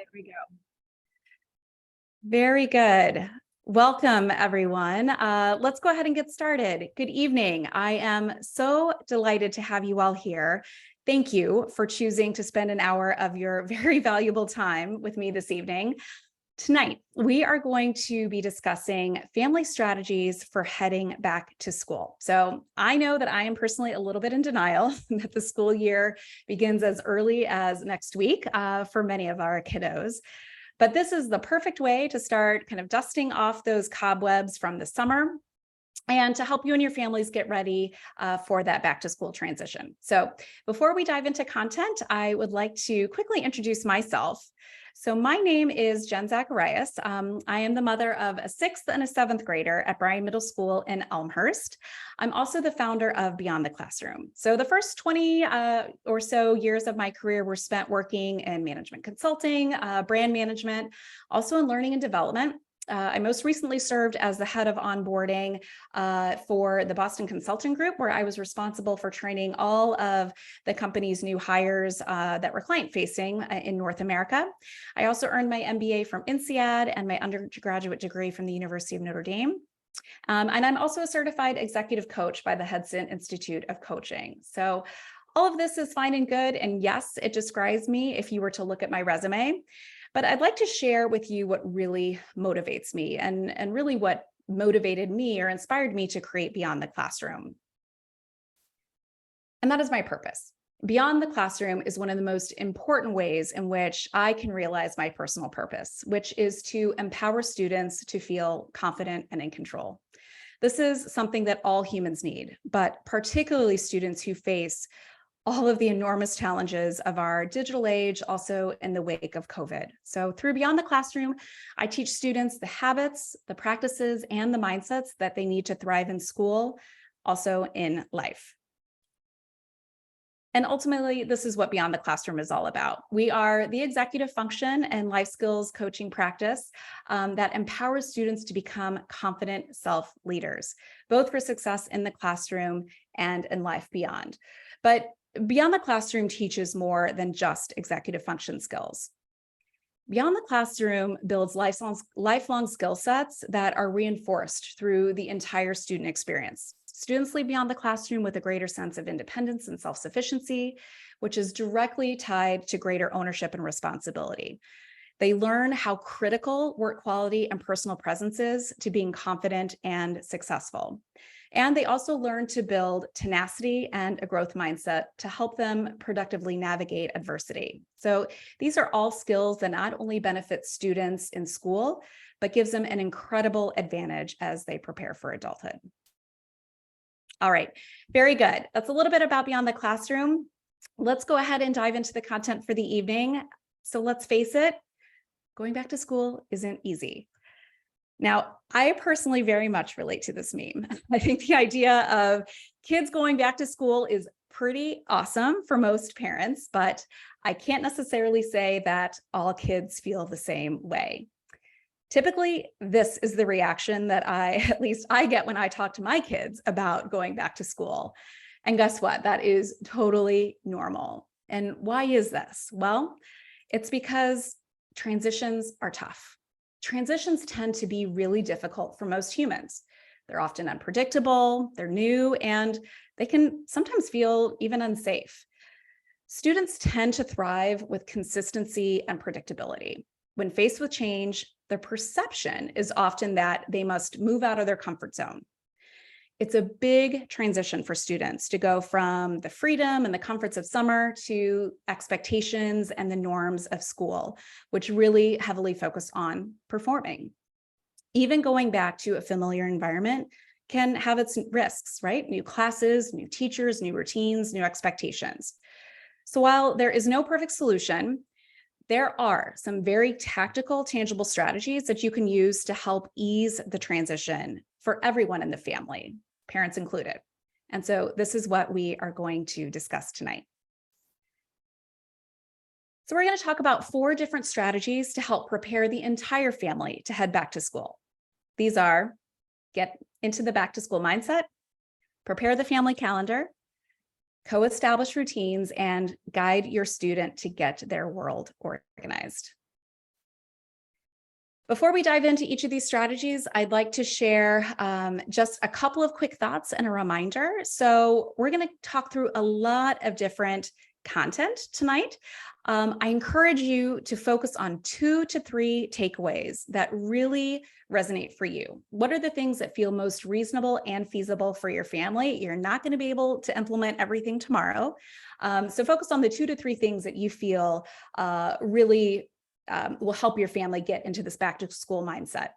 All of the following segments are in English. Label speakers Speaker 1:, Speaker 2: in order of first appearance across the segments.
Speaker 1: There we go. Very good. Welcome, everyone. Let's go ahead and get started. Good evening. I am so delighted to have you all here. Thank you for choosing to spend an hour of your very valuable time with me this evening. Tonight, we are going to be discussing family strategies for heading back to school. So I know that I am personally a little bit in denial that the school year begins as early as next week for many of our kiddos. But this is the perfect way to start kind of dusting off those cobwebs from the summer and to help you and your families get ready for that back to school transition. So before we dive into content, I would like to quickly introduce myself. So my name is Jen Zacharias. I am the mother of a 6th and a 7th grader at Bryan Middle School in Elmhurst. I'm also the founder of Beyond the Classroom. So the first 20 or so years of my career were spent working in management consulting, brand management, also in learning and development. I most recently served as the head of onboarding for the Boston Consulting Group, where I was responsible for training all of the company's new hires that were client-facing in North America. I also earned my MBA from INSEAD and my undergraduate degree from the University of Notre Dame. And I'm also a certified executive coach by the Hudson Institute of Coaching. So all of this is fine and good. And yes, it describes me if you were to look at my resume. But I'd like to share with you what really motivates me and really what motivated me or inspired me to create Beyond the Classroom. And that is my purpose. Beyond the Classroom is one of the most important ways in which I can realize my personal purpose, which is to empower students to feel confident and in control. This is something that all humans need, but particularly students who face all of the enormous challenges of our digital age, also in the wake of COVID. So through Beyond the Classroom, I teach students the habits, the practices, and the mindsets that they need to thrive in school, also in life. And ultimately, this is what Beyond the Classroom is all about. We are the executive function and life skills coaching practice that empowers students to become confident self-leaders, both for success in the classroom and in life beyond. But Beyond the Classroom teaches more than just executive function skills. Beyond the Classroom builds lifelong skill sets that are reinforced through the entire student experience. Students leave Beyond the Classroom with a greater sense of independence and self-sufficiency, which is directly tied to greater ownership and responsibility. They learn how critical work quality and personal presence is to being confident and successful. And they also learn to build tenacity and a growth mindset to help them productively navigate adversity. So these are all skills that not only benefit students in school, but gives them an incredible advantage as they prepare for adulthood. All right, very good. That's a little bit about Beyond the Classroom. Let's go ahead and dive into the content for the evening. So let's face it, going back to school isn't easy. Now, I personally very much relate to this meme. I think the idea of kids going back to school is pretty awesome for most parents, but I can't necessarily say that all kids feel the same way. Typically, this is the reaction that at least I get when I talk to my kids about going back to school. And guess what? That is totally normal. And why is this? Well, it's because transitions are tough. Transitions tend to be really difficult for most humans. They're often unpredictable, they're new, and they can sometimes feel even unsafe. Students tend to thrive with consistency and predictability. When faced with change, the perception is often that they must move out of their comfort zone. It's a big transition for students to go from the freedom and the comforts of summer to expectations and the norms of school, which really heavily focus on performing. Even going back to a familiar environment can have its risks, right? New classes, new teachers, new routines, new expectations. So while there is no perfect solution, there are some very tactical, tangible strategies that you can use to help ease the transition for everyone in the family, parents included. And so this is what we are going to discuss tonight. So we're going to talk about 4 different strategies to help prepare the entire family to head back to school. These are: get into the back to school mindset, prepare the family calendar, co-establish routines, and guide your student to get their world organized. Before we dive into each of these strategies, I'd like to share just a couple of quick thoughts and a reminder. So we're going to talk through a lot of different content tonight. I encourage you to focus on 2 to 3 takeaways that really resonate for you. What are the things that feel most reasonable and feasible for your family? You're not going to be able to implement everything tomorrow. So focus on the 2 to 3 things that you feel really will help your family get into this back to school mindset.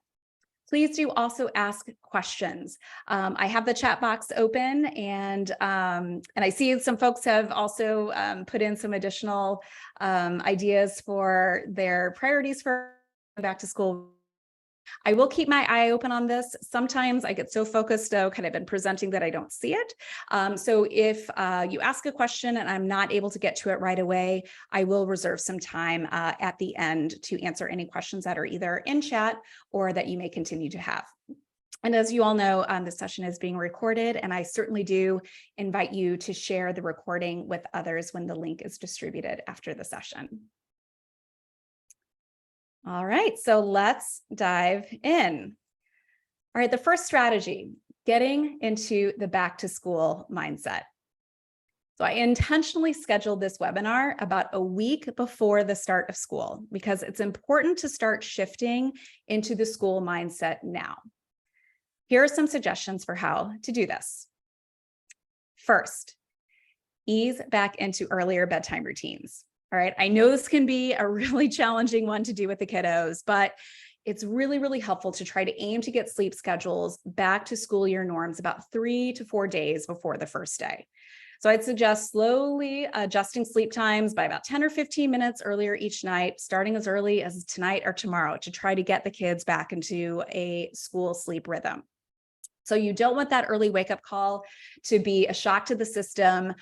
Speaker 1: Please do also ask questions. I have the chat box open, and I see some folks have also put in some additional ideas for their priorities for back to school. I will keep my eye open on this. Sometimes I get so focused, kind of in presenting, that I don't see it. So if you ask a question and I'm not able to get to it right away, I will reserve some time at the end to answer any questions that are either in chat or that you may continue to have. And as you all know, this session is being recorded, and I certainly do invite you to share the recording with others when the link is distributed after the session. All right, so let's dive in. All right, the first strategy, getting into the back to school mindset. So I intentionally scheduled this webinar about a week before the start of school because it's important to start shifting into the school mindset now. Here are some suggestions for how to do this. First, ease back into earlier bedtime routines. All right, I know this can be a really challenging one to do with the kiddos, but it's really, really helpful to try to aim to get sleep schedules back to school year norms about 3 to 4 days before the first day. So I'd suggest slowly adjusting sleep times by about 10 or 15 minutes earlier each night, starting as early as tonight or tomorrow, to try to get the kids back into a school sleep rhythm. So you don't want that early wake-up call to be a shock to the system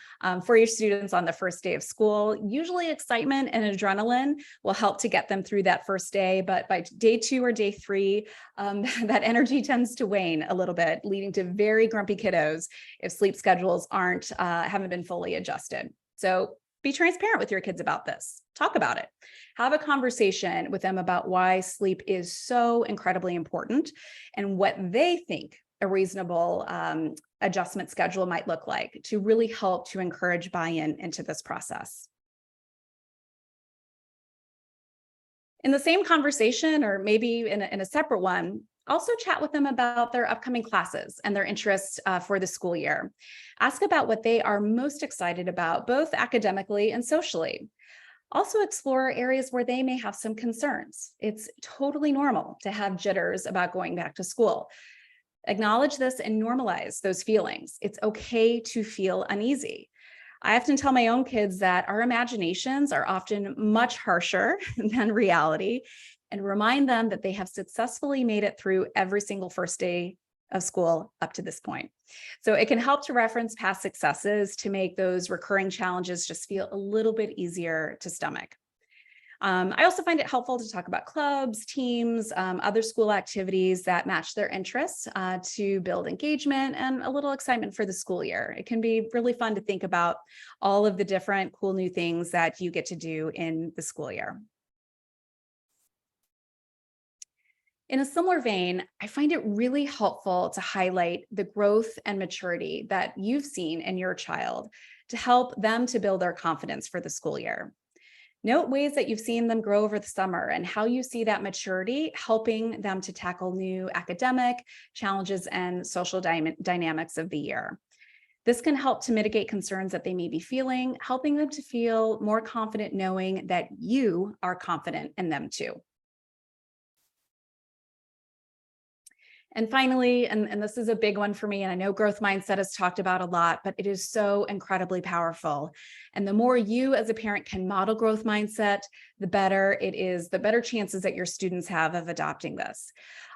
Speaker 1: for your students on the first day of school. Usually excitement and adrenaline will help to get them through that first day, but by day 2 or day 3, that energy tends to wane a little bit, leading to very grumpy kiddos if sleep schedules haven't been fully adjusted. So be transparent with your kids about this. Talk about it. Have a conversation with them about why sleep is so incredibly important and what they think a reasonable adjustment schedule might look like to really help to encourage buy-in into this process. In the same conversation, or maybe in a separate one, also chat with them about their upcoming classes and their interests for the school year. Ask about what they are most excited about, both academically and socially. Also explore areas where they may have some concerns. It's totally normal to have jitters about going back to school. Acknowledge this and normalize those feelings. It's okay to feel uneasy. I often tell my own kids that our imaginations are often much harsher than reality, and remind them that they have successfully made it through every single first day of school up to this point. So it can help to reference past successes to make those recurring challenges just feel a little bit easier to stomach. I also find it helpful to talk about clubs, teams, other school activities that match their interests to build engagement and a little excitement for the school year. It can be really fun to think about all of the different cool new things that you get to do in the school year. In a similar vein, I find it really helpful to highlight the growth and maturity that you've seen in your child to help them to build their confidence for the school year. Note ways that you've seen them grow over the summer and how you see that maturity helping them to tackle new academic challenges and social dynamics of the year. This can help to mitigate concerns that they may be feeling, helping them to feel more confident knowing that you are confident in them too. And finally, and this is a big one for me, and I know growth mindset is talked about a lot, but it is so incredibly powerful. And the more you as a parent can model growth mindset, the better it is, the better chances that your students have of adopting this.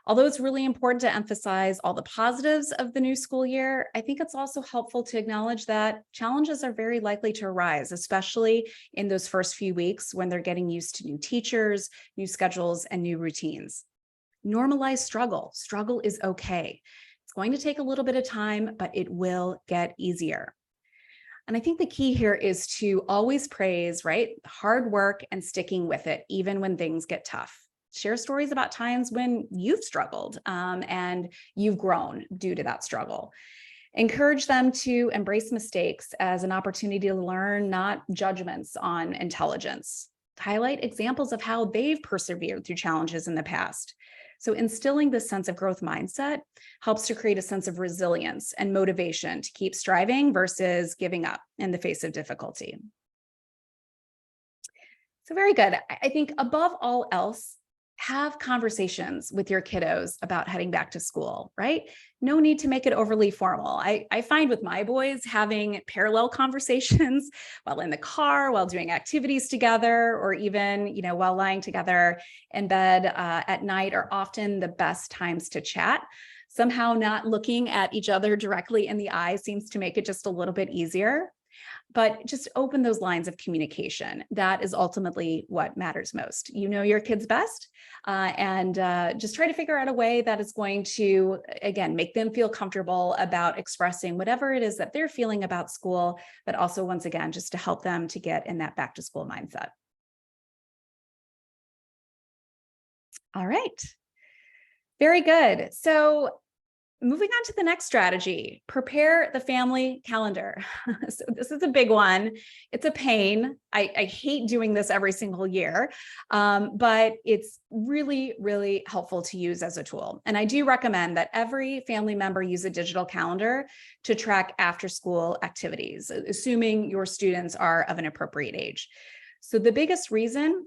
Speaker 1: Although it's really important to emphasize all the positives of the new school year, I think it's also helpful to acknowledge that challenges are very likely to arise, especially in those first few weeks when they're getting used to new teachers, new schedules, and new routines. Normalize struggle. Struggle is okay. It's going to take a little bit of time, but it will get easier. And I think the key here is to always praise, right? Hard work and sticking with it, even when things get tough. Share stories about times when you've struggled and you've grown due to that struggle. Encourage them to embrace mistakes as an opportunity to learn, not judgments on intelligence. Highlight examples of how they've persevered through challenges in the past. So instilling this sense of growth mindset helps to create a sense of resilience and motivation to keep striving versus giving up in the face of difficulty. So very good. I think above all else, have conversations with your kiddos about heading back to school, right? No need to make it overly formal. I find with my boys having parallel conversations while in the car, while doing activities together, or even, while lying together in bed at night are often the best times to chat. Somehow not looking at each other directly in the eye seems to make it just a little bit easier. But just open those lines of communication. That is ultimately what matters most. You know your kids best, and just try to figure out a way that is going to, again, make them feel comfortable about expressing whatever it is that they're feeling about school, but also, once again, just to help them to get in that back to school mindset. All right. Very good. So moving on to the next strategy, prepare the family calendar. So this is a big one. It's a pain. I hate doing this every single year, but it's really, really helpful to use as a tool. And I do recommend that every family member use a digital calendar to track after school activities, assuming your students are of an appropriate age. So the biggest reason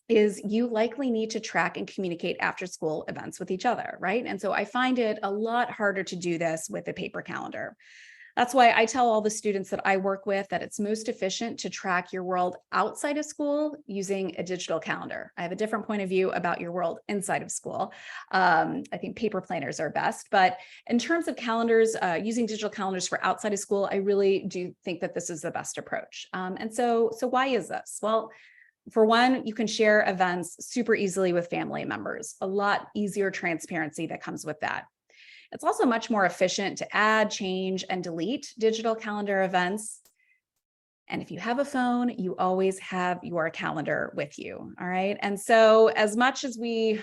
Speaker 1: is you likely need to track and communicate after school events with each other, right? And so I find it a lot harder to do this with a paper calendar. That's why I tell all the students that I work with that it's most efficient to track your world outside of school using a digital calendar. I have a different point of view about your world inside of school. I think paper planners are best, but in terms of calendars, using digital calendars for outside of school, I really do think that this is the best approach. And so why is this? Well, for one, you can share events super easily with family members, a lot easier transparency that comes with that. It's also much more efficient to add, change, and delete digital calendar events. And if you have a phone, you always have your calendar with you, all right? And so as much as we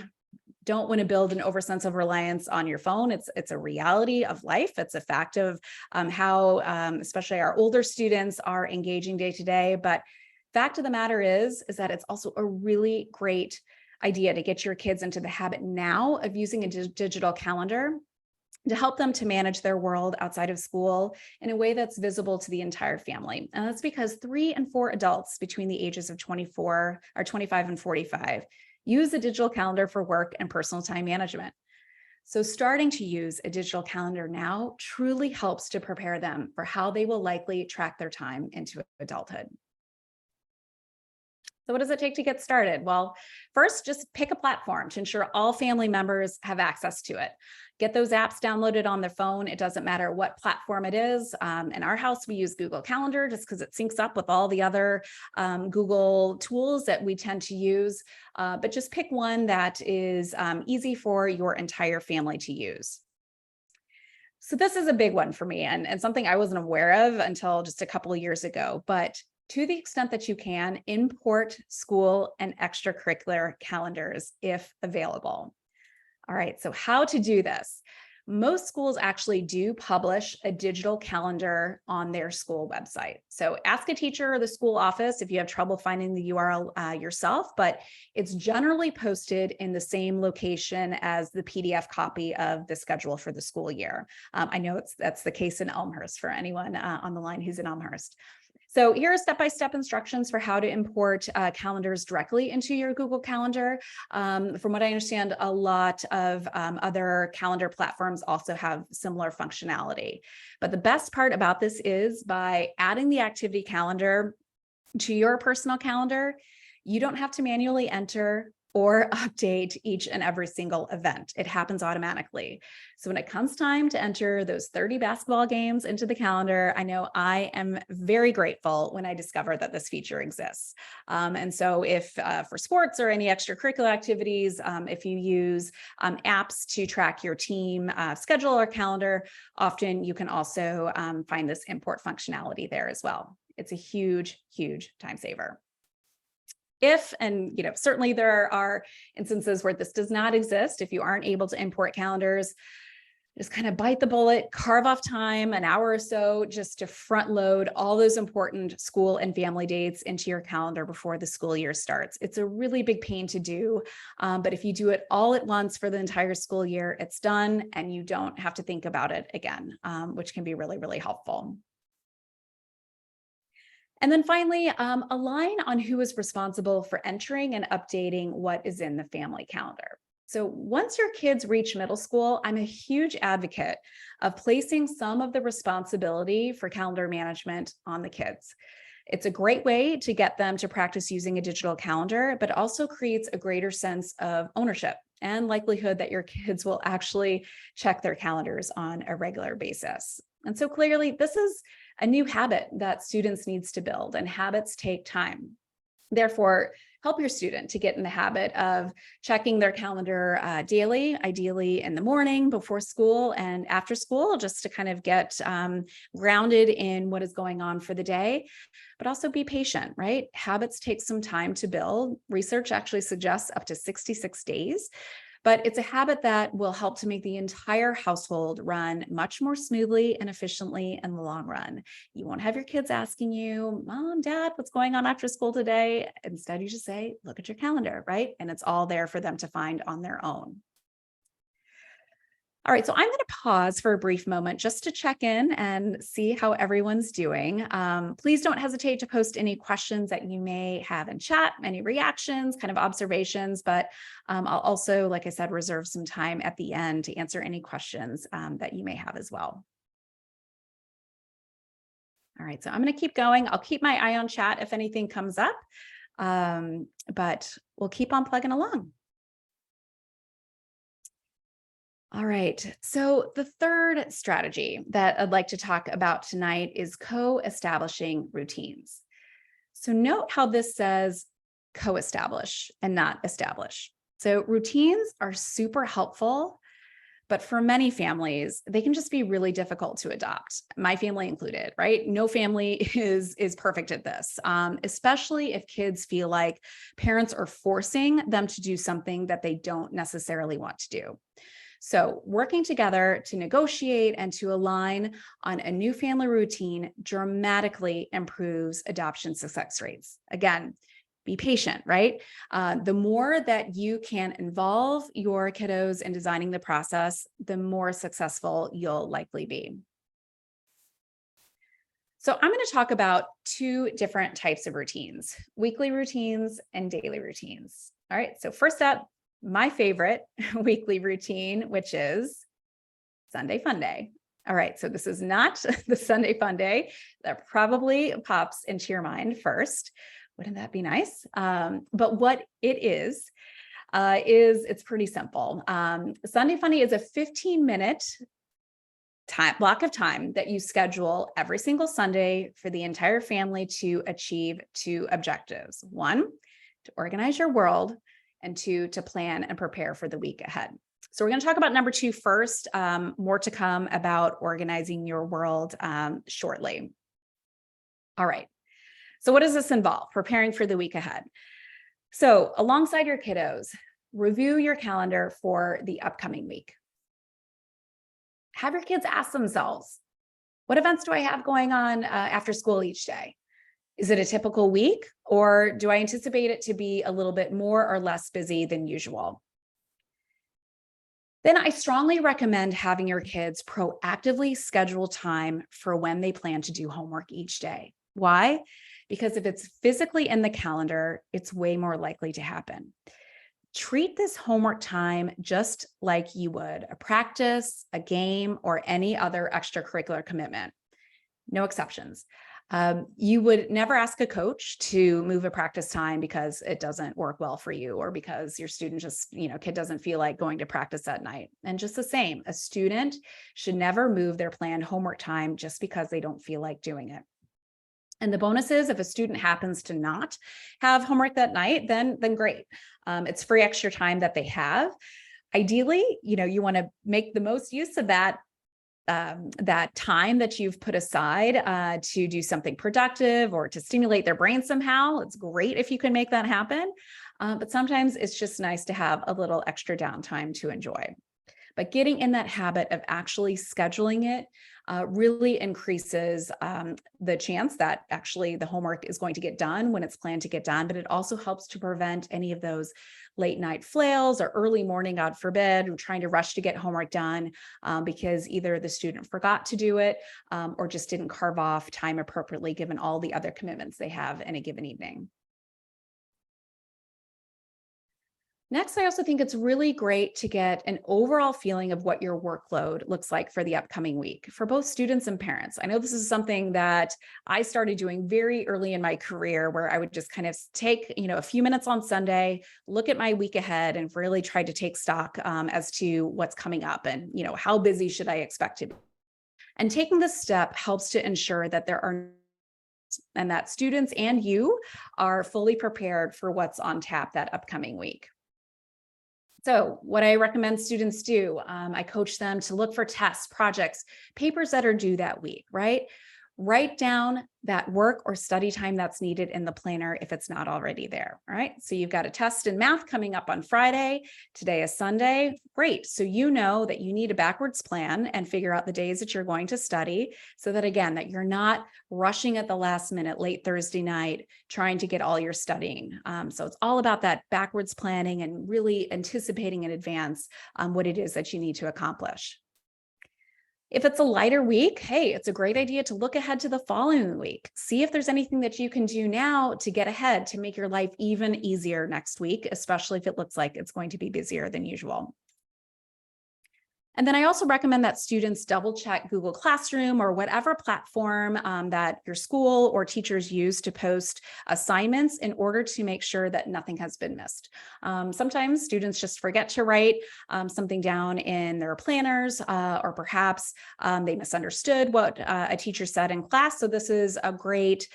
Speaker 1: don't want to build an oversense of reliance on your phone, it's a reality of life. It's a fact of how especially our older students are engaging day to day, but fact of the matter is that it's also a really great idea to get your kids into the habit now of using a digital calendar to help them to manage their world outside of school in a way that's visible to the entire family. And that's because 3 and 4 adults between the ages of 24 or 25 and 45 use a digital calendar for work and personal time management. So starting to use a digital calendar now truly helps to prepare them for how they will likely track their time into adulthood. So what does it take to get started? Well, first, just pick a platform to ensure all family members have access to it. Get those apps downloaded on their phone. It doesn't matter what platform it is. In our house, we use Google Calendar just because it syncs up with all the other Google tools that we tend to use. But just pick one that is easy for your entire family to use. So this is a big one for me and something I wasn't aware of until just a couple of years ago. But to the extent that you can, import school and extracurricular calendars if available. All right, so how to do this? Most schools actually do publish a digital calendar on their school website. So ask a teacher or the school office if you have trouble finding the URL yourself, but it's generally posted in the same location as the PDF copy of the schedule for the school year. I know that's the case in Elmhurst for anyone on the line who's in Elmhurst. So here are step-by-step instructions for how to import calendars directly into your Google Calendar. From what I understand, a lot of other calendar platforms also have similar functionality. But the best part about this is by adding the activity calendar to your personal calendar, you don't have to manually enter or update each and every single event. It happens automatically. So when it comes time to enter those 30 basketball games into the calendar, I know I am very grateful when I discover that this feature exists. And so if for sports or any extracurricular activities, if you use apps to track your team schedule or calendar, often you can also find this import functionality there as well. It's a huge, huge time saver. If, and certainly there are instances where this does not exist, if you aren't able to import calendars, just kind of bite the bullet, carve off time, an hour or so, just to front load all those important school and family dates into your calendar before the school year starts. It's a really big pain to do, but if you do it all at once for the entire school year, it's done and you don't have to think about it again, which can be really, really helpful. And then finally, align on who is responsible for entering and updating what is in the family calendar. So once your kids reach middle school, I'm a huge advocate of placing some of the responsibility for calendar management on the kids. It's a great way to get them to practice using a digital calendar, but also creates a greater sense of ownership and likelihood that your kids will actually check their calendars on a regular basis. And so clearly, this is a new habit that students needs to build, and habits take time. Therefore, help your student to get in the habit of checking their calendar daily, ideally in the morning before school and after school, just to kind of get grounded in what is going on for the day, but also be patient, right? Habits take some time to build. Research actually suggests up to 66 days. But it's a habit that will help to make the entire household run much more smoothly and efficiently in the long run. You won't have your kids asking you, Mom, Dad, what's going on after school today? Instead, you just say, look at your calendar, right? And it's all there for them to find on their own. All right, so I'm going to pause for a brief moment just to check in and see how everyone's doing. Please don't hesitate to post any questions that you may have in chat, any reactions, kind of observations, but I'll also, like I said, reserve some time at the end to answer any questions that you may have as well. All right, so I'm going to keep going. I'll keep my eye on chat if anything comes up, but we'll keep on plugging along. All right, so the third strategy that I'd like to talk about tonight is co-establishing routines. So note how this says co-establish and not establish. So routines are super helpful, but for many families, they can just be really difficult to adopt, my family included, right? No family is perfect at this, especially if kids feel like parents are forcing them to do something that they don't necessarily want to do. So working together to negotiate and to align on a new family routine dramatically improves adoption success rates. Again, be patient, right? The more that you can involve your kiddos in designing the process, the more successful you'll likely be. So I'm going to talk about two different types of routines, weekly routines and daily routines. All right, so first up, my favorite weekly routine, which is Sunday Fun Day. All right, so this is not the Sunday Fun Day that probably pops into your mind first. Wouldn't that be nice? But what it is it's pretty simple. Sunday Fun Day is a 15-minute block of time that you schedule every single Sunday for the entire family to achieve two objectives. One, to organize your world, and two, to plan and prepare for the week ahead. So we're going to talk about number two first, more to come about organizing your world shortly. All right. So what does this involve? Preparing for the week ahead. So alongside your kiddos, review your calendar for the upcoming week. Have your kids ask themselves, what events do I have going on after school each day? Is it a typical week, or do I anticipate it to be a little bit more or less busy than usual? Then I strongly recommend having your kids proactively schedule time for when they plan to do homework each day. Why? Because if it's physically in the calendar, it's way more likely to happen. Treat this homework time just like you would a practice, a game, or any other extracurricular commitment. No exceptions. You would never ask a coach to move a practice time because it doesn't work well for you, or because your student just, kid doesn't feel like going to practice that night. And just the same, a student should never move their planned homework time just because they don't feel like doing it. And the bonus is, if a student happens to not have homework that night, then great. It's free extra time that they have. Ideally, you want to make the most use of that that time that you've put aside to do something productive or to stimulate their brain somehow. It's great if you can make that happen. But sometimes it's just nice to have a little extra downtime to enjoy. But getting in that habit of actually scheduling it really increases the chance that actually the homework is going to get done when it's planned to get done, but it also helps to prevent any of those late night flails or early morning, God forbid, trying to rush to get homework done because either the student forgot to do it or just didn't carve off time appropriately given all the other commitments they have in a given evening. Next, I also think it's really great to get an overall feeling of what your workload looks like for the upcoming week for both students and parents. I know this is something that I started doing very early in my career, where I would just kind of take, a few minutes on Sunday, look at my week ahead and really try to take stock as to what's coming up and, how busy should I expect to be. And taking this step helps to ensure that and that students and you are fully prepared for what's on tap that upcoming week. So what I recommend students do, I coach them to look for tests, projects, papers that are due that week, right? Write down that work or study time that's needed in the planner if it's not already there, all right? So you've got a test in math coming up on Friday. Today is Sunday. Great. So you know that you need a backwards plan and figure out the days that you're going to study so that, again, that you're not rushing at the last minute, late Thursday night, trying to get all your studying. So it's all about that backwards planning and really anticipating in advance what it is that you need to accomplish. If it's a lighter week, hey, it's a great idea to look ahead to the following week. See if there's anything that you can do now to get ahead to make your life even easier next week, especially if it looks like it's going to be busier than usual. And then I also recommend that students double check Google Classroom or whatever platform that your school or teachers use to post assignments in order to make sure that nothing has been missed. Sometimes students just forget to write something down in their planners or perhaps they misunderstood what a teacher said in class. So this is a great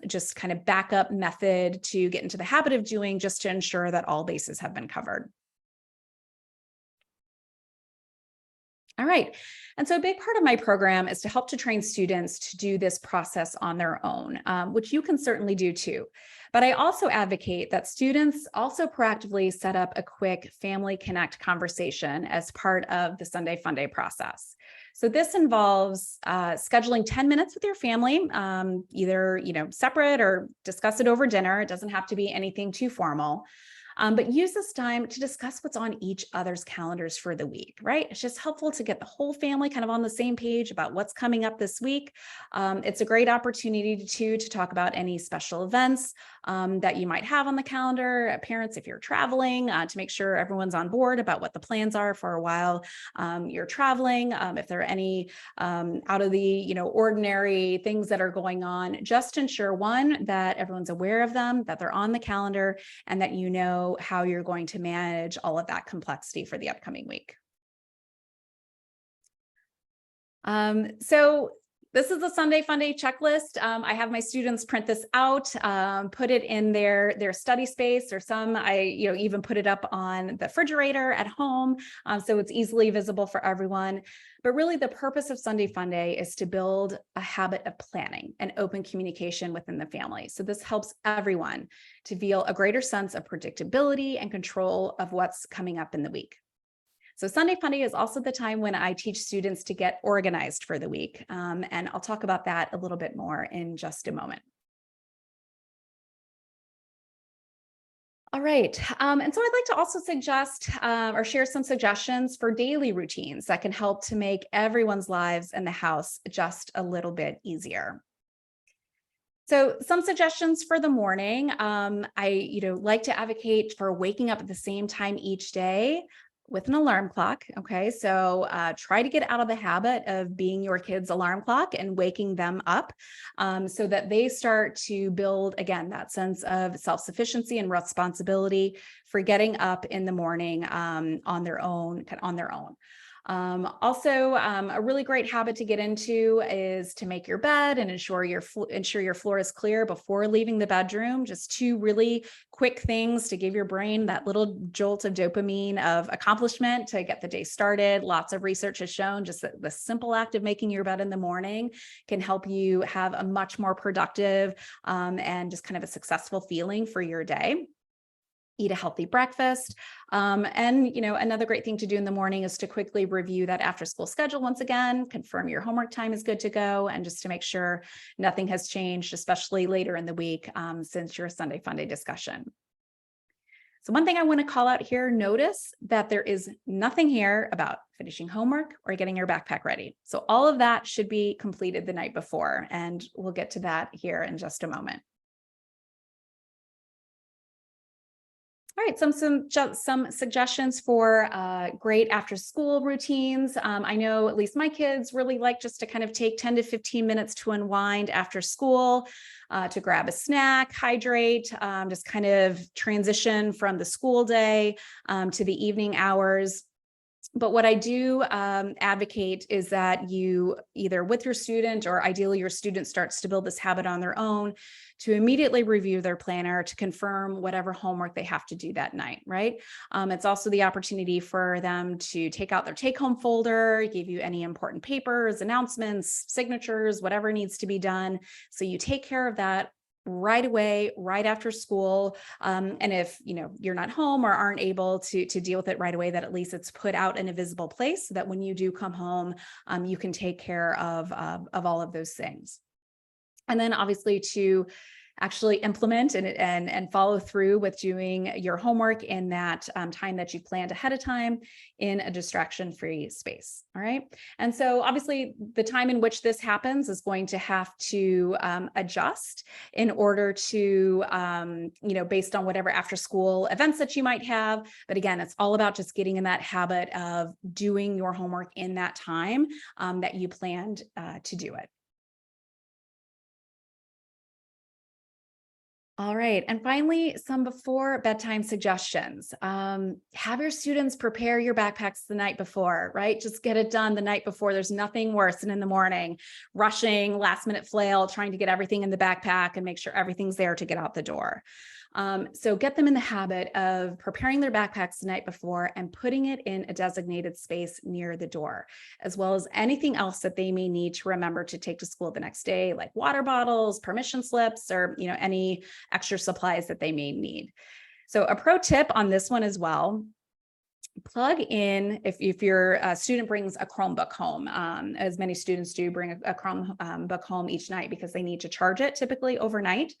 Speaker 1: just kind of backup method to get into the habit of doing just to ensure that all bases have been covered. All right. And so a big part of my program is to help to train students to do this process on their own, which you can certainly do too. But I also advocate that students also proactively set up a quick Family Connect conversation as part of the Sunday Funday process. So this involves scheduling 10 minutes with your family, either separate or discuss it over dinner. It doesn't have to be anything too formal. But use this time to discuss what's on each other's calendars for the week, right? It's just helpful to get the whole family kind of on the same page about what's coming up this week. It's a great opportunity to talk about any special events that you might have on the calendar, parents, if you're traveling, to make sure everyone's on board about what the plans are for a while you're traveling. If there are any out of the ordinary things that are going on, just ensure one, that everyone's aware of them, that they're on the calendar, and that how you're going to manage all of that complexity for the upcoming week. So this is the Sunday Funday checklist. I have my students print this out, put it in their study space, or some I even put it up on the refrigerator at home, so it's easily visible for everyone. But really, the purpose of Sunday Funday is to build a habit of planning and open communication within the family. So this helps everyone to feel a greater sense of predictability and control of what's coming up in the week. So Sunday Funday is also the time when I teach students to get organized for the week. And I'll talk about that a little bit more in just a moment. All right. And so I'd like to also suggest or share some suggestions for daily routines that can help to make everyone's lives in the house just a little bit easier. So some suggestions for the morning. I like to advocate for waking up at the same time each day with an alarm clock. Okay, so try to get out of the habit of being your kid's alarm clock and waking them up so that they start to build, again, that sense of self-sufficiency and responsibility for getting up in the morning on their own. Also, a really great habit to get into is to make your bed and ensure your floor is clear before leaving the bedroom. Just two really quick things to give your brain that little jolt of dopamine of accomplishment to get the day started. Lots of research has shown just that the simple act of making your bed in the morning can help you have a much more productive and just kind of a successful feeling for your day. Eat a healthy breakfast. And another great thing to do in the morning is to quickly review that after school schedule once again, confirm your homework time is good to go, and just to make sure nothing has changed, especially later in the week since your Sunday Fun Day discussion. So one thing I want to call out here, notice that there is nothing here about finishing homework or getting your backpack ready. So all of that should be completed the night before, and we'll get to that here in just a moment. All right, some suggestions for great after school routines. I know at least my kids really like just to kind of take 10 to 15 minutes to unwind after school, to grab a snack, hydrate, just kind of transition from the school day to the evening hours. But what I do advocate is that you either with your student, or ideally your student starts to build this habit on their own, to immediately review their planner to confirm whatever homework they have to do that night, right? It's also the opportunity for them to take out their take-home folder, give you any important papers, announcements, signatures, whatever needs to be done. So you take care of that right away, right after school. And if you're not home or aren't able to deal with it right away, that at least it's put out in a visible place so that when you do come home, you can take care of all of those things. And then obviously to actually implement and follow through with doing your homework in that time that you planned ahead of time in a distraction-free space. All right. And so obviously the time in which this happens is going to have to adjust in order to, based on whatever after school events that you might have. But again, it's all about just getting in that habit of doing your homework in that time that you planned to do it. All right. And finally, some before bedtime suggestions. Have your students prepare your backpacks the night before, right? Just get it done the night before. There's nothing worse than in the morning, rushing, last minute flail, trying to get everything in the backpack and make sure everything's there to get out the door. So get them in the habit of preparing their backpacks the night before and putting it in a designated space near the door, as well as anything else that they may need to remember to take to school the next day, like water bottles, permission slips, or any extra supplies that they may need. So a pro tip on this one as well, plug in, if your student brings a Chromebook home, as many students do bring a Chromebook home each night because they need to charge it typically overnight.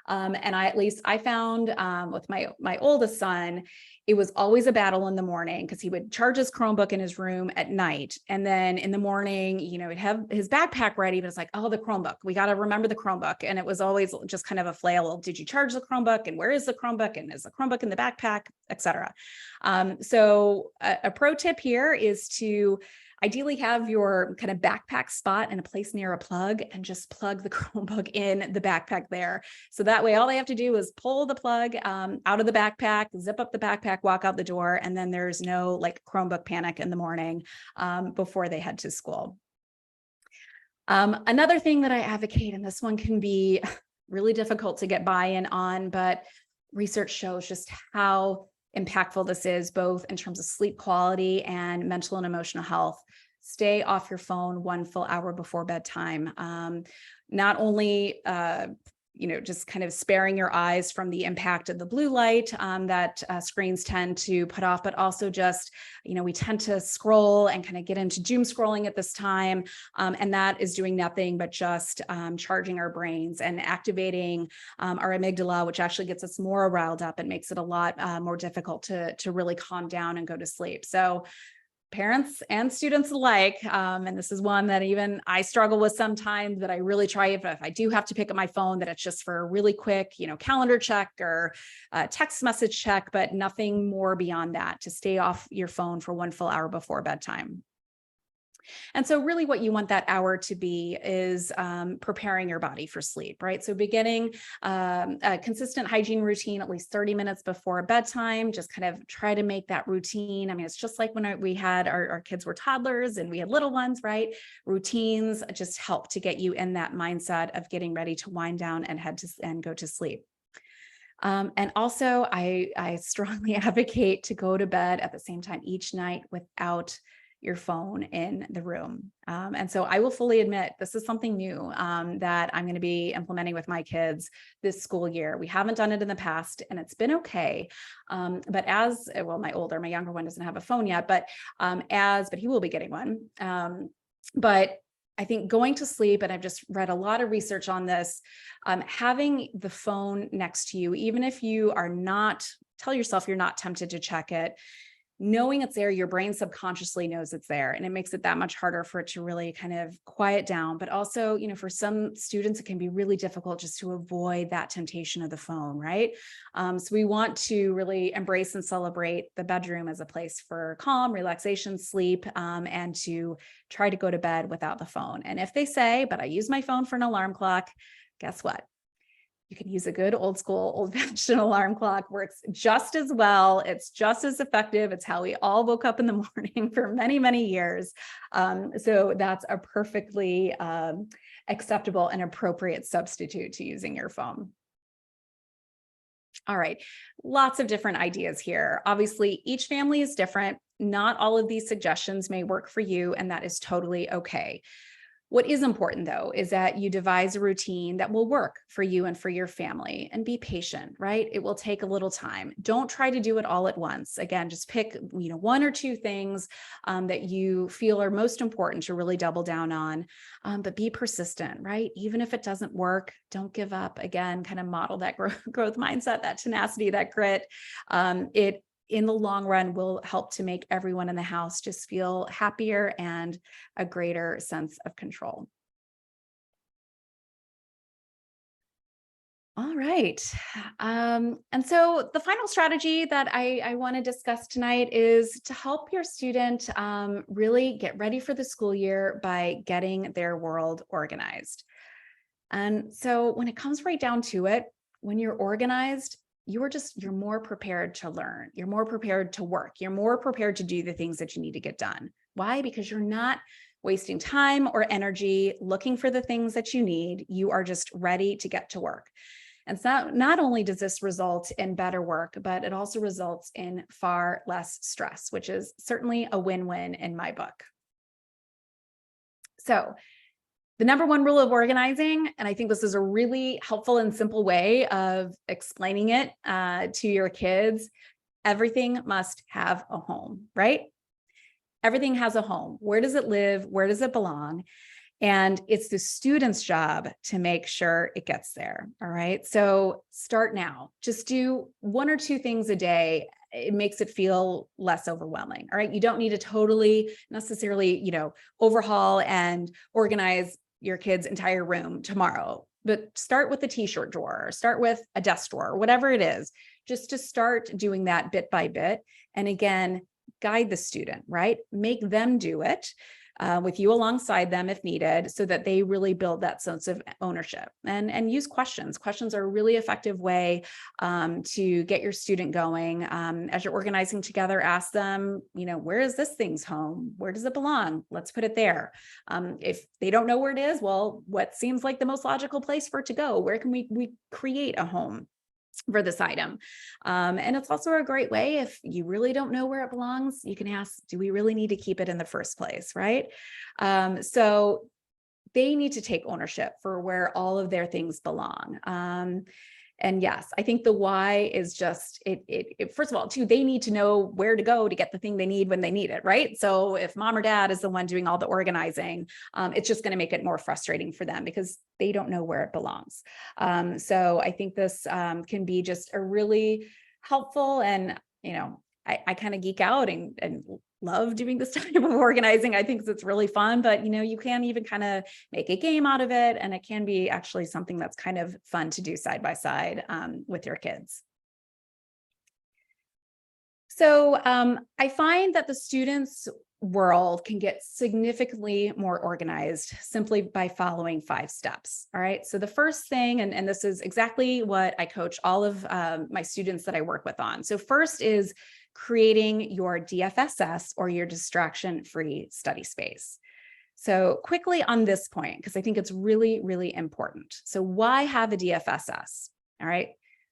Speaker 1: And I found with my oldest son, it was always a battle in the morning because he would charge his Chromebook in his room at night. And then in the morning, he'd have his backpack ready, but it's like, oh, the Chromebook, we got to remember the Chromebook. And it was always just kind of a flail. Well, did you charge the Chromebook? And where is the Chromebook? And is the Chromebook in the backpack, et cetera? So a pro tip here is to ideally have your kind of backpack spot in a place near a plug and just plug the Chromebook in the backpack there. So that way, all they have to do is pull the plug out of the backpack, zip up the backpack, walk out the door, and then there's no like Chromebook panic in the morning before they head to school. Another thing that I advocate, and this one can be really difficult to get buy-in on, but research shows just how impactful this is, both in terms of sleep quality and mental and emotional health. Stay off your phone 1 full hour before bedtime. Not only just kind of sparing your eyes from the impact of the blue light that screens tend to put off, but also just, we tend to scroll and kind of get into doom scrolling at this time. And that is doing nothing but just charging our brains and activating our amygdala, which actually gets us more riled up and makes it a lot more difficult to really calm down and go to sleep. So parents and students alike, and this is one that even I struggle with sometimes, that I really try, if I do have to pick up my phone, that it's just for a really quick, calendar check or text message check, but nothing more beyond that, to stay off your phone for 1 full hour before bedtime. And so really what you want that hour to be is preparing your body for sleep, right? So beginning a consistent hygiene routine at least 30 minutes before bedtime, just kind of try to make that routine. I mean, it's just like when we had our kids were toddlers and we had little ones, right? Routines just help to get you in that mindset of getting ready to wind down and and go to sleep. And also, I strongly advocate to go to bed at the same time each night without your phone in the room. And so I will fully admit this is something new that I'm going to be implementing with my kids this school year. We haven't done it in the past and it's been okay. But my younger one doesn't have a phone yet, but he will be getting one. But I think going to sleep, and I've just read a lot of research on this, having the phone next to you, even if you are not, tell yourself you're not tempted to check it, knowing it's there, your brain subconsciously knows it's there, and it makes it that much harder for it to really kind of quiet down. But also, for some students, it can be really difficult just to avoid that temptation of the phone, right? So we want to really embrace and celebrate the bedroom as a place for calm, relaxation, sleep, and to try to go to bed without the phone. And if they say, but I use my phone for an alarm clock, guess what? You can use a good old-fashioned alarm clock. Works just as well. It's just as effective. It's how we all woke up in the morning for many, many years. So that's a perfectly acceptable and appropriate substitute to using your phone. All right, lots of different ideas here. Obviously, each family is different. Not all of these suggestions may work for you, and that is totally okay. What is important, though, is that you devise a routine that will work for you and for your family, and be patient, right? It will take a little time. Don't try to do it all at once. Again, just pick, one or two things that you feel are most important to really double down on, but be persistent, right? Even if it doesn't work, don't give up. Again, kind of model that growth mindset, that tenacity, that grit. It in the long run will help to make everyone in the house just feel happier and a greater sense of control. All right. And so the final strategy that I want to discuss tonight is to help your student really get ready for the school year by getting their world organized. And so when it comes right down to it, when you're organized, you're more prepared to learn. You're more prepared to work. You're more prepared to do the things that you need to get done. Why? Because you're not wasting time or energy looking for the things that you need. You are just ready to get to work. And so not only does this result in better work, but it also results in far less stress, which is certainly a win-win in my book. So the number one rule of organizing, and I think this is a really helpful and simple way of explaining it to your kids, everything must have a home, right? Everything has a home. Where does it live? Where does it belong? And it's the student's job to make sure it gets there. All right. So start now. Just do one or two things a day. It makes it feel less overwhelming. All right. You don't need to totally necessarily, overhaul and organize your kid's entire room tomorrow, but start with a t-shirt drawer, or start with a desk drawer, whatever it is, just to start doing that bit by bit. And again, guide the student, right? Make them do it with you alongside them if needed, so that they really build that sense of ownership, and use questions. Questions are a really effective way to get your student going. As you're organizing together, ask them, where is this thing's home? Where does it belong? Let's put it there. If they don't know where it is, well, what seems like the most logical place for it to go? Where can we create a home for this item? And it's also a great way, if you really don't know where it belongs, you can ask, do we really need to keep it in the first place, right? So they need to take ownership for where all of their things belong. And yes, I think the why is just, first of all, too, they need to know where to go to get the thing they need when they need it, right? So if mom or dad is the one doing all the organizing, it's just going to make it more frustrating for them because they don't know where it belongs. So I think this can be just a really helpful, and, I kind of geek out and love doing this type of organizing. I think it's really fun, but you can even kind of make a game out of it, and it can be actually something that's kind of fun to do side by side with your kids. So I find that the students world can get significantly more organized simply by following 5 steps. All right. So the first thing, and this is exactly what I coach all of my students that I work with on. So first is creating your DFSS, or your distraction-free study space. So quickly on this point, because I think it's really, really important. So why have a DFSS? All right.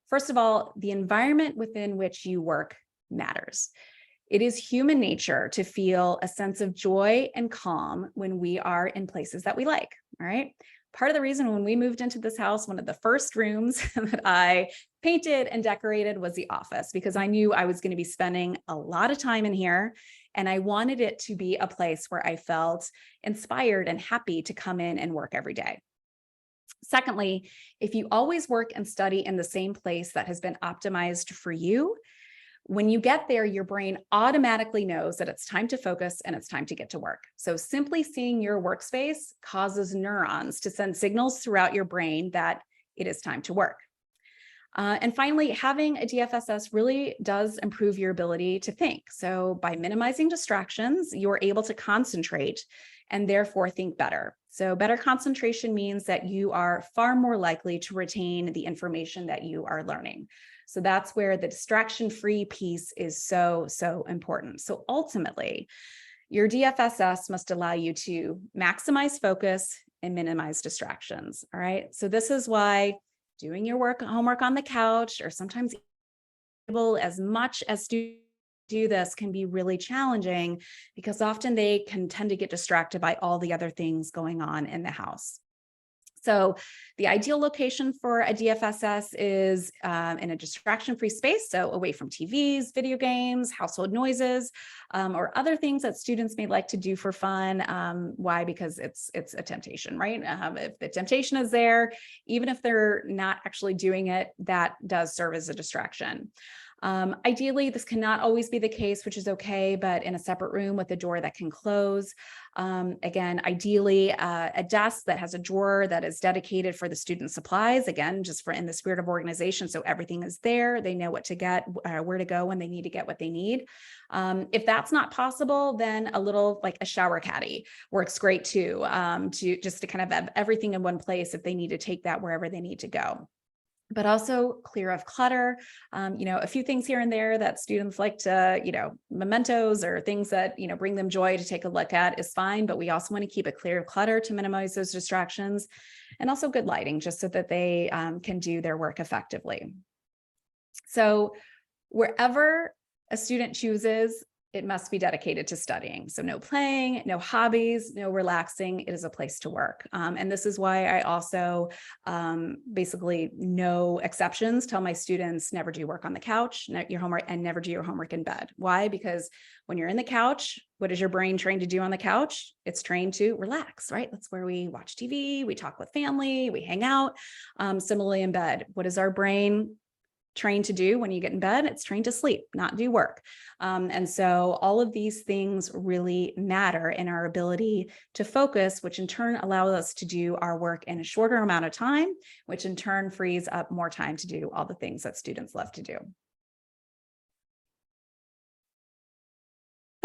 Speaker 1: First of all, the environment within which you work matters. It is human nature to feel a sense of joy and calm when we are in places that we like, all right? Part of the reason when we moved into this house, one of the first rooms that I painted and decorated was the office, because I knew I was going to be spending a lot of time in here, and I wanted it to be a place where I felt inspired and happy to come in and work every day. Secondly, if you always work and study in the same place that has been optimized for you, when you get there, your brain automatically knows that it's time to focus and it's time to get to work. So simply seeing your workspace causes neurons to send signals throughout your brain that it is time to work. And finally, having a DFSS really does improve your ability to think. So by minimizing distractions, you're able to concentrate and therefore think better. So better concentration means that you are far more likely to retain the information that you are learning. So that's where the distraction-free piece is so, so important. So ultimately, your DFSS must allow you to maximize focus and minimize distractions. All right. So this is why doing your homework on the couch, or sometimes able as much as students do this, can be really challenging, because often they can tend to get distracted by all the other things going on in the house. So the ideal location for a DFSS is in a distraction-free space, so away from TVs, video games, household noises, or other things that students may like to do for fun. Why? Because it's a temptation, right? If the temptation is there, even if they're not actually doing it, that does serve as a distraction. Ideally, this cannot always be the case, which is okay, but in a separate room with a door that can close. Again, ideally, a desk that has a drawer that is dedicated for the student supplies, again, just for in the spirit of organization. So everything is there. They know what to get, where to go when they need to get what they need. If that's not possible, then a little like a shower caddy works great too, to kind of have everything in one place if they need to take that wherever they need to go. But also clear of clutter. A few things here and there that students like to, mementos or things that, bring them joy to take a look at is fine, but we also want to keep it clear of clutter to minimize those distractions, and also good lighting just so that they can do their work effectively. So wherever a student chooses, it must be dedicated to studying. So no playing, no hobbies, no relaxing. It is a place to work. And this is why I also basically, no exceptions, tell my students never do work on the couch, your homework, and never do your homework in bed. Why? Because when you're in the couch, what is your brain trained to do on the couch? It's trained to relax, right? That's where we watch TV, we talk with family, we hang out. Similarly in bed, what is our brain trained to do when you get in bed? It's trained to sleep, not do work. And so all of these things really matter in our ability to focus, which in turn allows us to do our work in a shorter amount of time, which in turn frees up more time to do all the things that students love to do.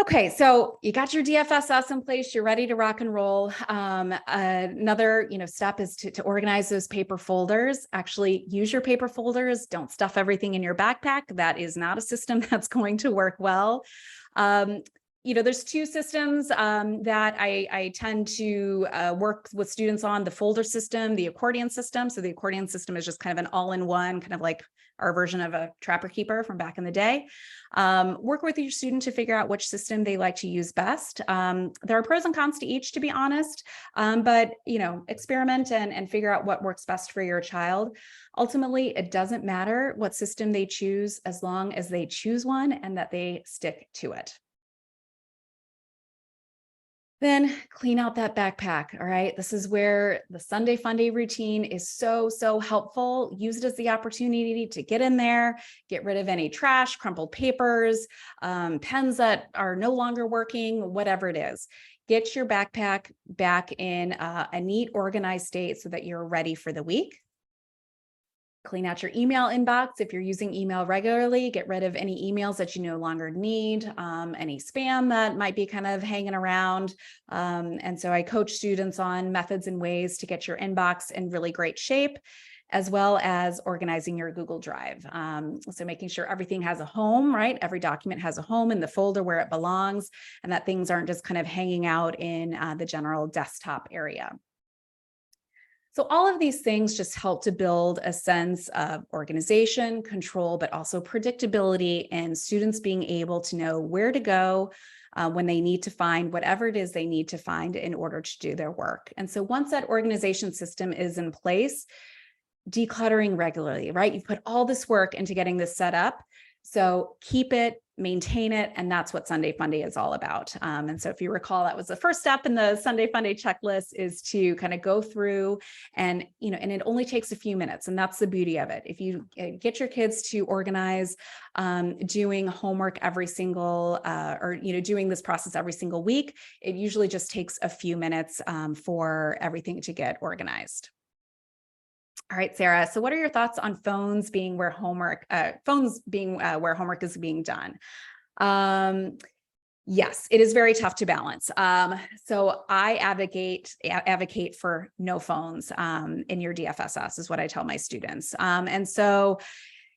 Speaker 1: Okay, so you got your DFSS in place, you're ready to rock and roll. Another, step is to organize those paper folders. Actually, use your paper folders. Don't stuff everything in your backpack. That is not a system that's going to work well. There's two systems that I tend to work with students on: the folder system, the accordion system. So the accordion system is just kind of an all-in-one, kind of like our version of a Trapper Keeper from back in the day. Work with your student to figure out which system they like to use best. There are pros and cons to each, to be honest, but experiment and figure out what works best for your child. Ultimately, it doesn't matter what system they choose as long as they choose one and that they stick to it. Then clean out that backpack. All right. This is where the Sunday Funday routine is so, so helpful. Use it as the opportunity to get in there, get rid of any trash, crumpled papers, pens that are no longer working, whatever it is. Get your backpack back in a neat, organized state so that you're ready for the week. Clean out your email inbox. If you're using email regularly, get rid of any emails that you no longer need, any spam that might be kind of hanging around. And so I coach students on methods and ways to get your inbox in really great shape, as well as organizing your Google Drive. So making sure everything has a home, right? Every document has a home in the folder where it belongs, and that things aren't just kind of hanging out in the general desktop area. So all of these things just help to build a sense of organization, control, but also predictability, and students being able to know where to go when they need to find whatever it is they need to find in order to do their work. And so once that organization system is in place, decluttering regularly, right? You've put all this work into getting this set up. So keep it, maintain it, and that's what Sunday Funday is all about. And so if you recall, that was the first step in the Sunday Funday checklist, is to kind of go through and, and it only takes a few minutes. And that's the beauty of it. If you get your kids to organize, doing homework every single, or, doing this process every single week, it usually just takes a few minutes for everything to get organized. All right, Sarah. So what are your thoughts on phones being where homework is being done? Yes, it is very tough to balance. So I advocate for no phones in your DFSS is what I tell my students. And so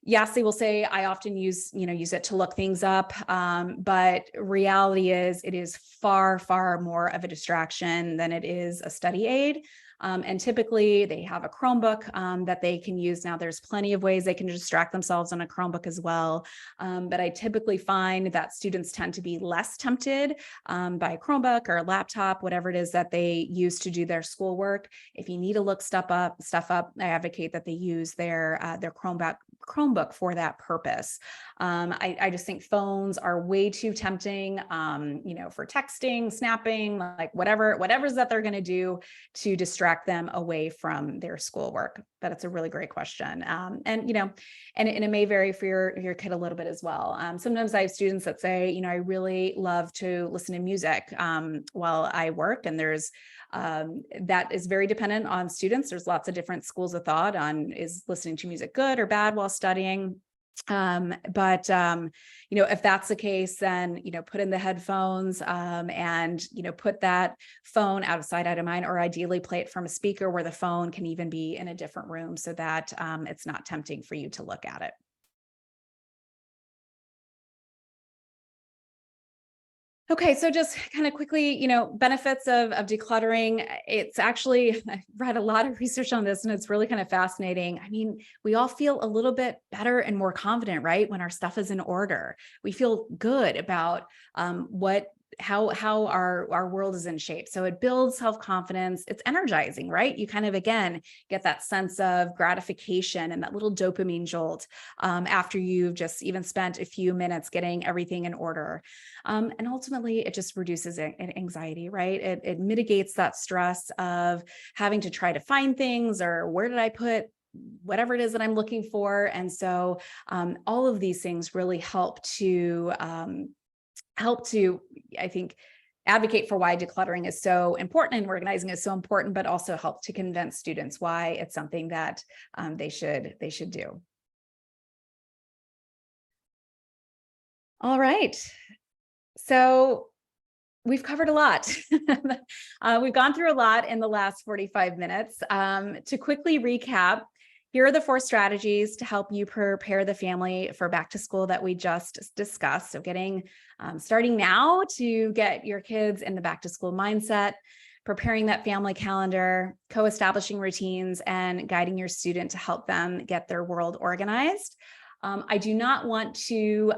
Speaker 1: yes, they will say, I often use it to look things up. But reality is it is far, far more of a distraction than it is a study aid. And typically they have a Chromebook that they can use. Now there's plenty of ways they can distract themselves on a Chromebook as well. But I typically find that students tend to be less tempted by a Chromebook or a laptop, whatever it is that they use to do their schoolwork. If you need to look stuff up, I advocate that they use their Chromebook for that purpose. I just think phones are way too tempting, for texting, snapping, like whatever's that they're going to do to distract them away from their schoolwork. But it's a really great question. And it may vary for your kid a little bit as well. Sometimes I have students that say, I really love to listen to music while I work, and there's that is very dependent on students. There's lots of different schools of thought on, is listening to music good or bad while studying? If that's the case, then, put in the headphones, and, put that phone out of sight, out of mind, or ideally play it from a speaker where the phone can even be in a different room so that, it's not tempting for you to look at it. Okay, so just kind of quickly, benefits of decluttering. It's actually, I've read a lot of research on this and it's really kind of fascinating. I mean, we all feel a little bit better and more confident, right? When our stuff is in order, we feel good about how our world is in shape. So it builds self-confidence. It's energizing, right? You kind of, again, get that sense of gratification and that little dopamine jolt after you've just even spent a few minutes getting everything in order. And ultimately, it just reduces anxiety, right? It mitigates that stress of having to try to find things, or where did I put whatever it is that I'm looking for. And so all of these things really help to, I think, advocate for why decluttering is so important and organizing is so important, but also help to convince students why it's something that they should do. All right. So we've covered a lot. We've gone through a lot in the last 45 minutes. To quickly recap, here are the 4 strategies to help you prepare the family for back to school that we just discussed. So starting now to get your kids in the back to school mindset, preparing that family calendar, co-establishing routines, and guiding your student to help them get their world organized. I do not want to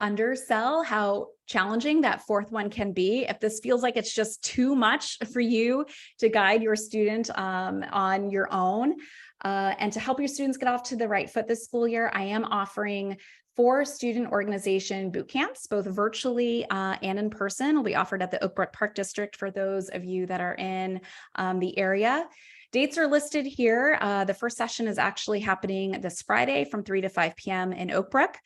Speaker 1: undersell how challenging that 4th one can be. If this feels like it's just too much for you to guide your student on your own, and to help your students get off to the right foot this school year, I am offering 4 student organization boot camps, both virtually and in person. Will be offered at the Oak Brook Park District for those of you that are in the area. Dates are listed here. The first session is actually happening this Friday from 3 to 5 p.m. in Oak Brook.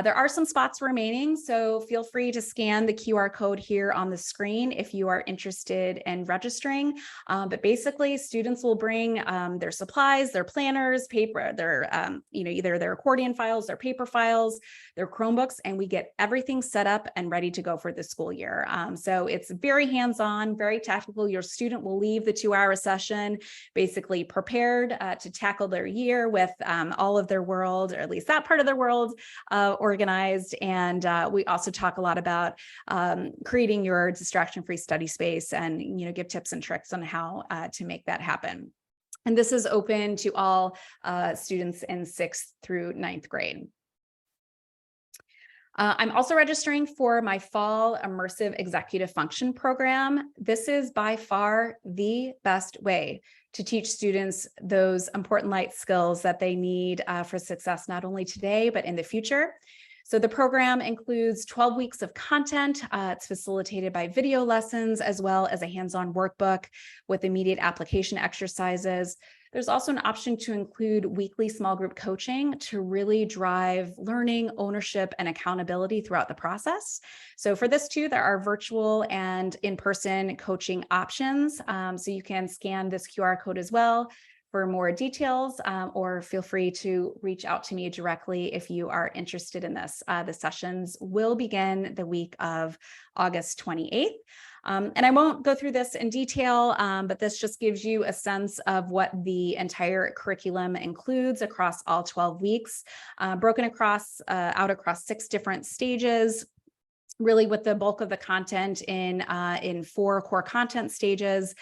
Speaker 1: There are some spots remaining, so feel free to scan the QR code here on the screen if you are interested in registering. But basically, students will bring their supplies, their planners, paper, their either their accordion files, their paper files, their Chromebooks, and we get everything set up and ready to go for the school year. So it's very hands-on, very tactical. Your student will leave the 2-hour session basically prepared to tackle their year with all of their world, or at least that part of their world, organized. And we also talk a lot about creating your distraction-free study space, and give tips and tricks on how to make that happen. And this is open to all students in 6th through 9th grade. I'm also registering for my fall immersive executive function program. This is by far the best way to teach students those important life skills that they need for success, not only today, but in the future. So the program includes 12 weeks of content. It's facilitated by video lessons, as well as a hands-on workbook with immediate application exercises. There's also an option to include weekly small group coaching to really drive learning, ownership, and accountability throughout the process. So for this too, there are virtual and in-person coaching options. So you can scan this QR code as well for more details, or feel free to reach out to me directly if you are interested in this. The sessions will begin the week of August 28th. And I won't go through this in detail, but this just gives you a sense of what the entire curriculum includes across all 12 weeks, broken out across 6 different stages, really with the bulk of the content in 4 core content stages.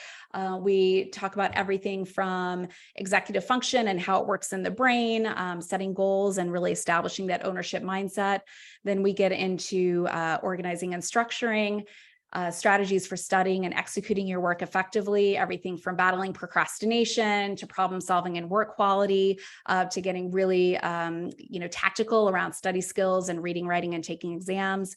Speaker 1: We talk about everything from executive function and how it works in the brain, setting goals and really establishing that ownership mindset. Then we get into organizing and structuring, strategies for studying and executing your work effectively, everything from battling procrastination to problem solving and work quality, to getting really tactical around study skills and reading, writing, and taking exams.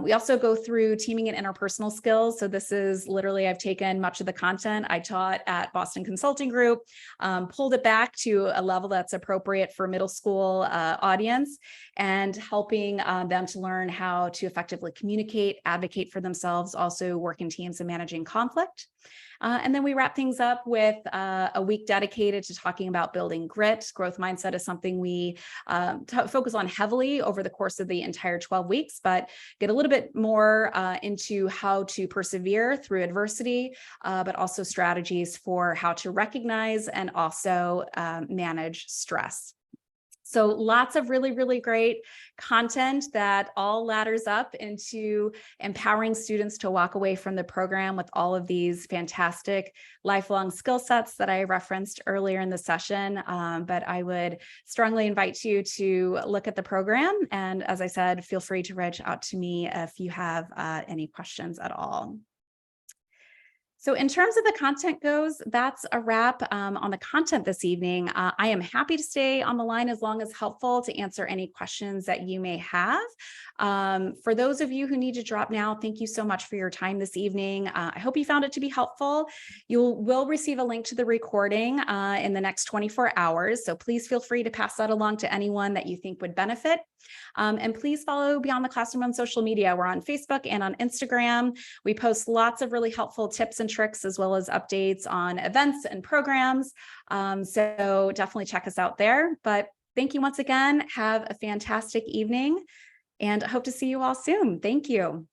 Speaker 1: We also go through teaming and interpersonal skills. So this is literally, I've taken much of the content I taught at Boston Consulting Group, pulled it back to a level that's appropriate for middle school audience, and helping them to learn how to effectively communicate, advocate for themselves, also work in teams and managing conflict. And then we wrap things up with a week dedicated to talking about building grit. Growth mindset is something we focus on heavily over the course of the entire 12 weeks, but get a little bit more into how to persevere through adversity, but also strategies for how to recognize and also manage stress. So lots of really, really great content that all ladders up into empowering students to walk away from the program with all of these fantastic lifelong skill sets that I referenced earlier in the session. But I would strongly invite you to look at the program. And as I said, feel free to reach out to me if you have any questions at all. So in terms of the content goes, that's a wrap on the content this evening. I am happy to stay on the line as long as helpful to answer any questions that you may have. For those of you who need to drop now, thank you so much for your time this evening. I hope you found it to be helpful. You will receive a link to the recording in the next 24 hours. So please feel free to pass that along to anyone that you think would benefit. And please follow Beyond the Classroom on social media. We're on Facebook and on Instagram. We post lots of really helpful tips and tricks, as well as updates on events and programs. So definitely check us out there. But thank you once again. Have a fantastic evening, and I hope to see you all soon. Thank you.